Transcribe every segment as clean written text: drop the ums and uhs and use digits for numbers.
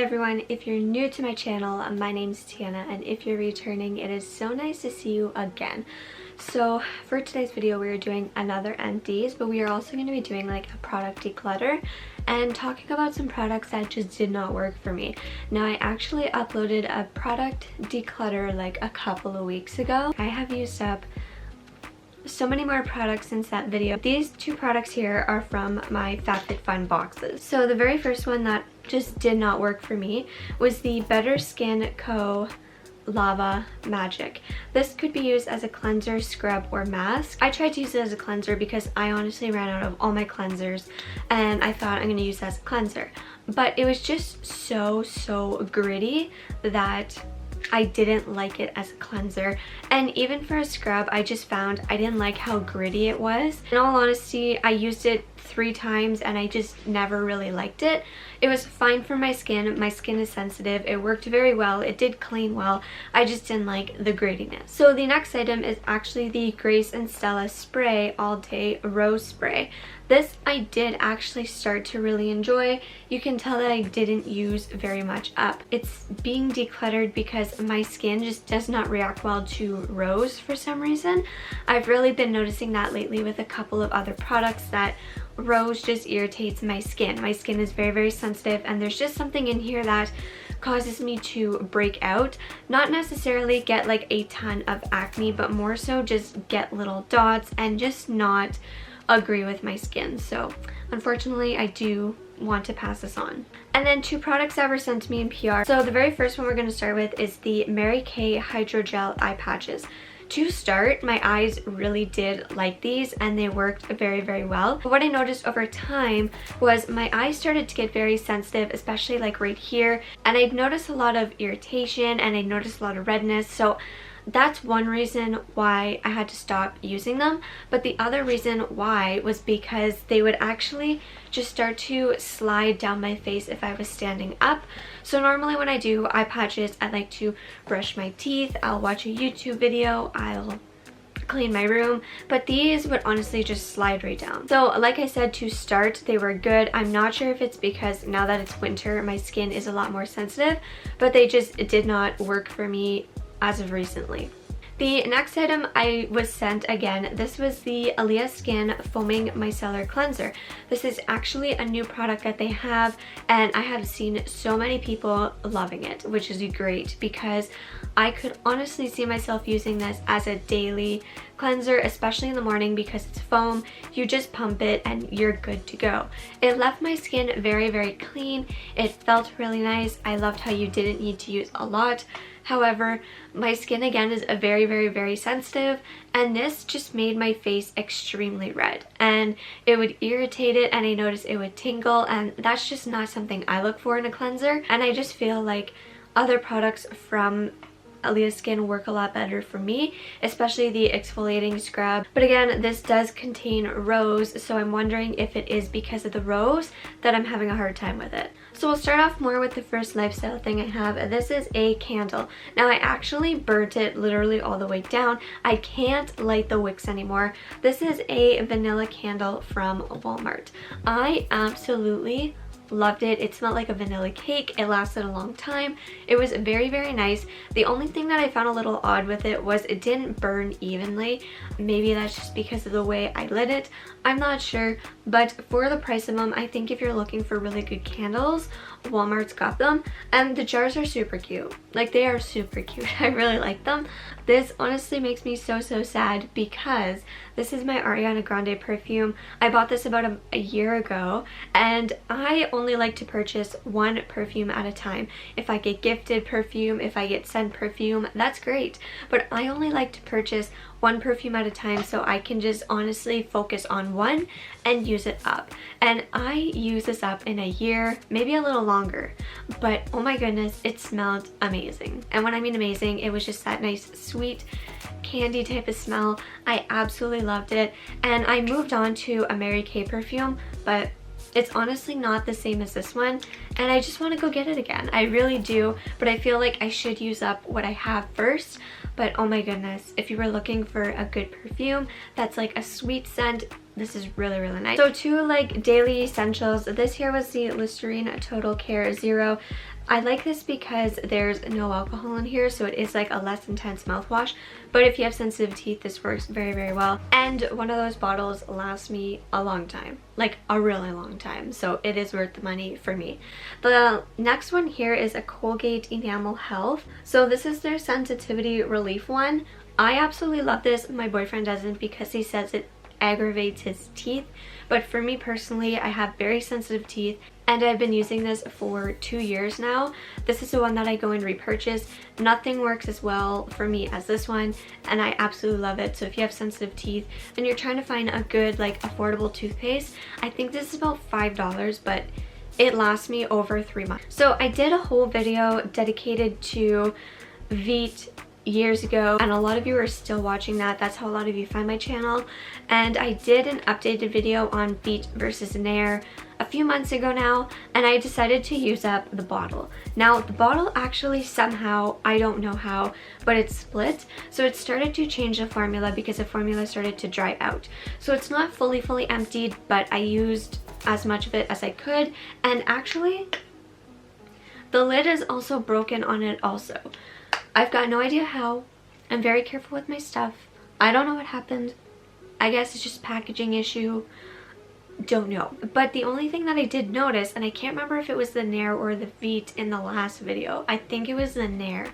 Hi everyone, if you're new to my channel, my name's Tiana, and if you're returning, it is so nice to see you again. So for today's video, we are doing another empties, but we are also going to be doing like a product declutter and talking about some products that just did not work for me. Now, I actually uploaded a product declutter like a couple of weeks ago. I have used up so many more products since that video. These two products here are from my FabFitFun boxes. So the very first one that just did not work for me was the Better Skin Co. Lava Magic. This could be used as a cleanser, scrub, or mask. I tried to use it as a cleanser because I honestly ran out of all my cleansers and I thought I'm going to use it as a cleanser. But it was just so gritty that I didn't like it as a cleanser, and even for a scrub I just found I didn't like how gritty it was. In all honesty, I used it 3 times and I just never really liked it. It was fine for my skin. My skin is sensitive. It worked very well. It did clean well. I just didn't like the grittiness. So the next item is actually the Grace and Stella Spray All Day Rose Spray. This I did actually start to really enjoy. You can tell that I didn't use very much up. It's being decluttered because my skin just does not react well to rose for some reason. I've really been noticing that lately with a couple of other products, that rose just irritates my skin. My skin is very sensitive, and there's just something in here that causes me to break out. Not necessarily get like a ton of acne, but more so just get little dots and just not agree with my skin. So unfortunately I do want to pass this on. And then 2 products that were sent to me in PR. So the very first one we're going to start with is the Mary Kay Hydrogel Eye Patches. To start, my eyes really did like these and they worked very well. But what I noticed over time was my eyes started to get very sensitive, especially like right here, and I'd noticed a lot of irritation and I noticed a lot of redness. So that's one reason why I had to stop using them. But the other reason why was because they would actually just start to slide down my face if I was standing up. So normally when I do eye patches, I like to brush my teeth, I'll watch a YouTube video, I'll clean my room, but these would honestly just slide right down. So like I said, to start, they were good. I'm not sure if it's because now that it's winter, my skin is a lot more sensitive, but they just did not work for me as of recently. The next item I was sent again, this was the Aaliyah Skin Foaming Micellar Cleanser. This is actually a new product that they have, and I have seen so many people loving it, which is great because I could honestly see myself using this as a daily cleanser, especially in the morning because it's foam. You just pump it and you're good to go. It left my skin very clean. It felt really nice. I loved how you didn't need to use a lot. However, my skin again is a very sensitive, and this just made my face extremely red and it would irritate it, and I noticed it would tingle, and that's just not something I look for in a cleanser. And I just feel like other products from Aaliyah Skin work a lot better for me, especially the exfoliating scrub. But again, this does contain rose, so I'm wondering if it is because of the rose that I'm having a hard time with it. So we'll start off more with the first lifestyle thing I have. This is a candle. Now I actually burnt it literally all the way down. I can't light the wicks anymore. This is a vanilla candle from Walmart. I absolutely loved it. It smelled like a vanilla cake. It lasted a long time. It was very nice. The only thing that I found a little odd with it was it didn't burn evenly. Maybe that's just because of the way I lit it. I'm not sure, but for the price of them, I think if you're looking for really good candles, Walmart's got them, and the jars are super cute. Like, they are super cute. I really like them. This honestly makes me so sad because this is my Ariana Grande perfume. I bought this about a year ago, and I only like to purchase one perfume at a time. If I get gifted perfume, if I get sent perfume, that's great, but I only like to purchase one perfume at a time so I can just honestly focus on one and use it up. And I use this up in a year, maybe a little longer, but oh my goodness, it smelled amazing. And when I mean amazing, it was just that nice sweet candy type of smell. I absolutely loved it, and I moved on to a Mary Kay perfume, but it's honestly not the same as this one, and I just want to go get it again. I really do, but I feel like I should use up what I have first. But oh my goodness, if you were looking for a good perfume that's like a sweet scent, this is really, really nice. So 2 like daily essentials. This here was the Listerine Total Care Zero. I like this because there's no alcohol in here, so it is like a less intense mouthwash. But if you have sensitive teeth, this works very, very well. And one of those bottles lasts me a long time, like a really long time. So it is worth the money for me. The next one here is a Colgate Enamel Health. So this is their sensitivity relief one. I absolutely love this. My boyfriend doesn't because he says it aggravates his teeth. But for me personally, I have very sensitive teeth and I've been using this for 2 years now. This is the one that I go and repurchase. Nothing works as well for me as this one, and I absolutely love it. So if you have sensitive teeth and you're trying to find a good like affordable toothpaste, I think this is about $5, but it lasts me over 3 months. So I did a whole video dedicated to IV'E years ago, and a lot of you are still watching that. That's how a lot of you find my channel. And I did an updated video on IV'E versus Nair a few months ago now, and I decided to use up the bottle. Now the bottle actually somehow, I don't know how, but it split. So it started to change the formula because the formula started to dry out. So it's not fully emptied, but I used as much of it as I could. And actually the lid is also broken on it also. I've got no idea how. I'm very careful with my stuff. I don't know what happened. I guess it's just a packaging issue. Don't know. But the only thing that I did notice, and I can't remember if it was the Nair or the IV'E in the last video. I think it was the Nair.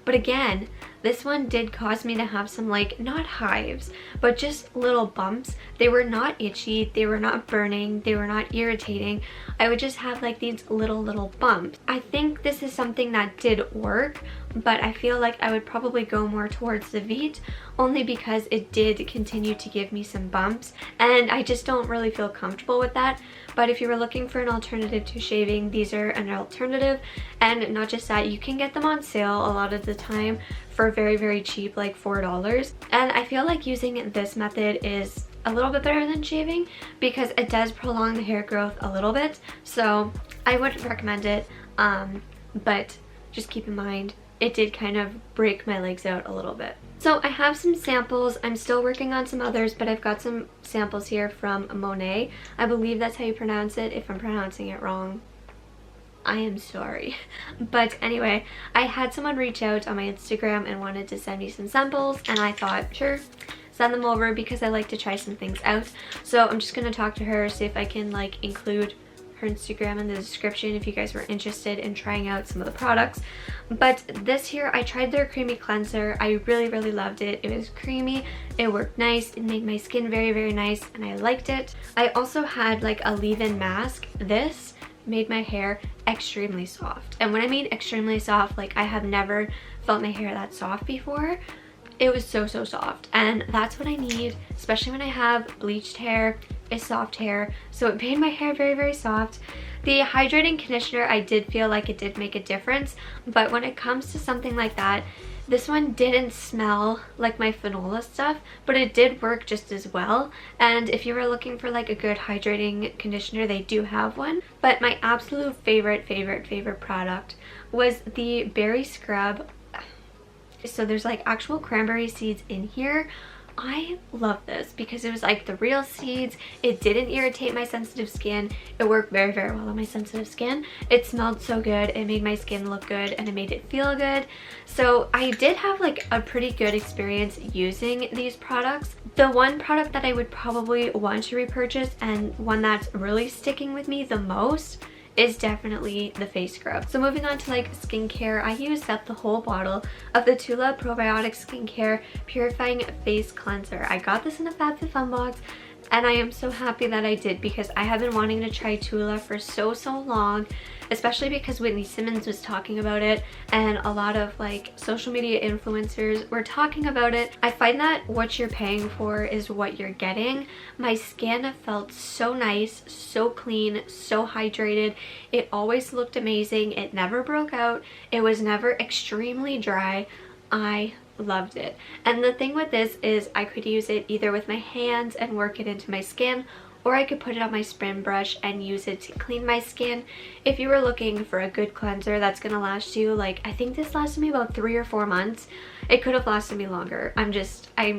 But again, this one did cause me to have some like, not hives, but just little bumps. They were not itchy, they were not burning, they were not irritating. I would just have like these little bumps. I think this is something that did work, but I feel like I would probably go more towards the IV'E only because it did continue to give me some bumps, and I just don't really feel comfortable with that. But if you were looking for an alternative to shaving, these are an alternative. And not just that, you can get them on sale a lot of the time for very cheap, like $4. And I feel like using this method is a little bit better than shaving because it does prolong the hair growth a little bit. So I would recommend it, but just keep in mind it did kind of break my legs out a little bit. So I have some samples. I'm still working on some others, but I've got some samples here from Monet. I believe that's how you pronounce it. If I'm pronouncing it wrong, I am sorry. But anyway, I had someone reach out on my Instagram and wanted to send me some samples, and I thought, sure, send them over because I like to try some things out. So I'm just gonna talk to her, see if I can like include her Instagram in the description if you guys were interested in trying out some of the products. But this here, I tried their creamy cleanser. I really loved it. It was creamy, it worked nice, it made my skin very nice, and I liked it. I also had like a leave-in mask. This made my hair extremely soft, and when I mean extremely soft, like I have never felt my hair that soft before. It was so soft, and that's what I need, especially when I have bleached hair, is soft hair. So it made my hair very soft. The hydrating conditioner, I did feel like it did make a difference, but when it comes to something like that, this one didn't smell like my Fanola stuff, but it did work just as well. And if you were looking for like a good hydrating conditioner, they do have one. But my absolute favorite product was the berry scrub. So there's like actual cranberry seeds in here. I love this because it was like the real seeds. It didn't irritate my sensitive skin. It worked very well on my sensitive skin. It smelled so good. It made my skin look good, and it made it feel good. So I did have like a pretty good experience using these products. The one product that I would probably want to repurchase, and one that's really sticking with me the most, is definitely the face scrub. So moving on to like skincare, I used up the whole bottle of the Tula Probiotic Skincare Purifying Face Cleanser. I got this in a FabFitFun box, and I am so happy that I did because I have been wanting to try Tula for so long, especially because Whitney Simmons was talking about it and a lot of like social media influencers were talking about it. I find that what you're paying for is what you're getting. My skin felt so nice, so clean, so hydrated. It always looked amazing. It never broke out. It was never extremely dry. I loved it. And the thing with this is I could use it either with my hands and work it into my skin, or I could put it on my spin brush and use it to clean my skin. If you were looking for a good cleanser that's gonna last you, like, I think this lasted me about 3 or 4 months. It could have lasted me longer. I'm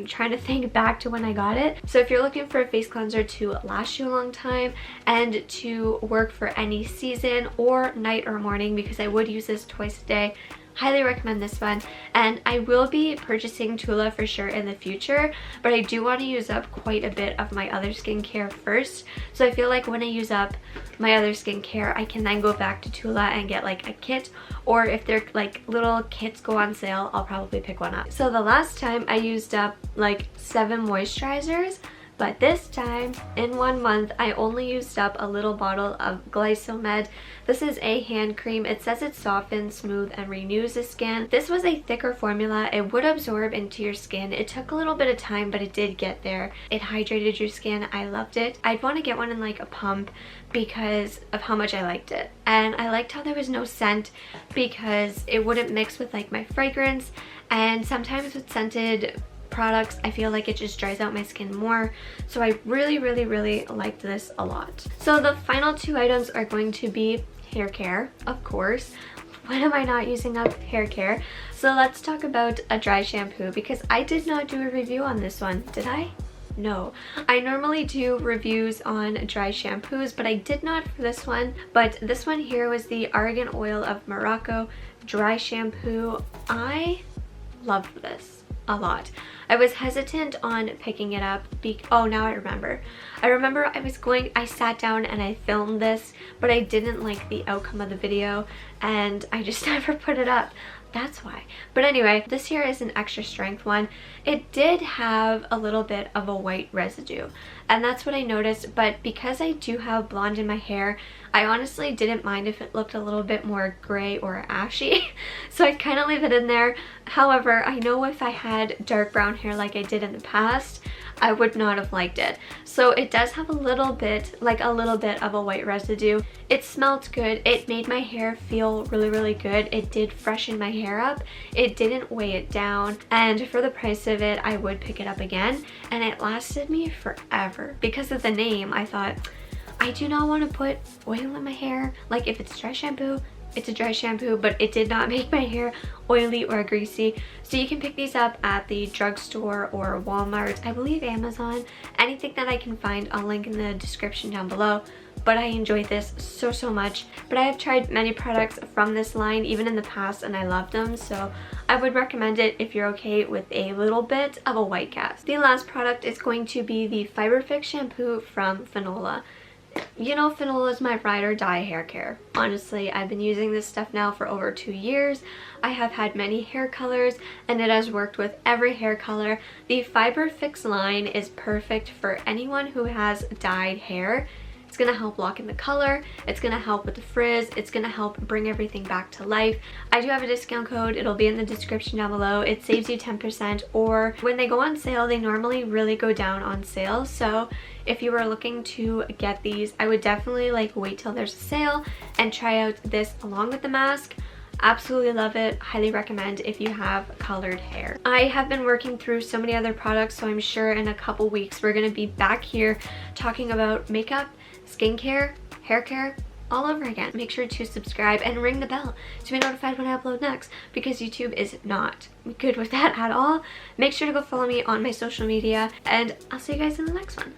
trying to think back to when I got it. So if you're looking for a face cleanser to last you a long time and to work for any season or night or morning, because I would use this twice a day, highly recommend this one. And I will be purchasing Tula for sure in the future, but I do want to use up quite a bit of my other skincare first. So I feel like when I use up my other skincare, I can then go back to Tula and get like a kit, or if they're like little kits go on sale, I'll probably pick one up. So the last time I used up like 7 moisturizers, but this time in 1 month I only used up a little bottle of Glycomed. This is a hand cream. It says it softens, smooth, and renews the skin. This was a thicker formula. It would absorb into your skin. It took a little bit of time, but it did get there. It hydrated your skin. I loved it. I'd want to get one in like a pump because of how much I liked it. And I liked how there was no scent because it wouldn't mix with like my fragrance. And sometimes with scented products, I feel like it just dries out my skin more. So I really liked this a lot. So the final 2 items are going to be hair care, of course. When am I not using up hair care? So let's talk about a dry shampoo, because I did not do a review on this one. Did I? No. I normally do reviews on dry shampoos, but I did not for this one. But this one here was the Argan Oil of Morocco dry shampoo. I loved this a lot. I was hesitant on picking it up. Oh, now I remember. I sat down and I filmed this, but I didn't like the outcome of the video and I just never put it up. That's why. But anyway, this here is an extra strength one. It did have a little bit of a white residue, and that's what I noticed, but because I do have blonde in my hair, I honestly didn't mind if it looked a little bit more gray or ashy. So I'd kind of leave it in there. However, I know if I had dark brown hair like I did in the past, I would not have liked it. So it does have a little bit of a white residue. It smelled good. It made my hair feel really good. It did freshen my hair up. It didn't weigh it down. And for the price of it, I would pick it up again. And it lasted me forever. Because of the name, I thought, I do not want to put oil in my hair. Like, if it's dry shampoo, it's a dry shampoo, but it did not make my hair oily or greasy. So you can pick these up at the drugstore or Walmart, I believe Amazon, anything that I can find. I'll link in the description down below. But I enjoyed this so much. But I have tried many products from this line even in the past, and I love them, so I would recommend it if you're okay with a little bit of a white cast. The last product is going to be the Fiber Fix shampoo from Finola. You know, Finola is my ride or die hair care. Honestly, I've been using this stuff now for over 2 years. I have had many hair colors and it has worked with every hair color. The Fiber Fix line is perfect for anyone who has dyed hair. It's gonna help lock in the color, it's gonna help with the frizz, it's gonna help bring everything back to life. I do have a discount code, it'll be in the description down below. It saves you 10%, or when they go on sale, they normally really go down on sale. So if you were looking to get these, I would definitely like wait till there's a sale and try out this along with the mask. Absolutely love it. Highly recommend if you have colored hair. I have been working through so many other products, so I'm sure in a couple weeks we're going to be back here talking about makeup, skincare, hair care, all over again. Make sure to subscribe and ring the bell to be notified when I upload next, because YouTube is not good with that at all. Make sure to go follow me on my social media, and I'll see you guys in the next one.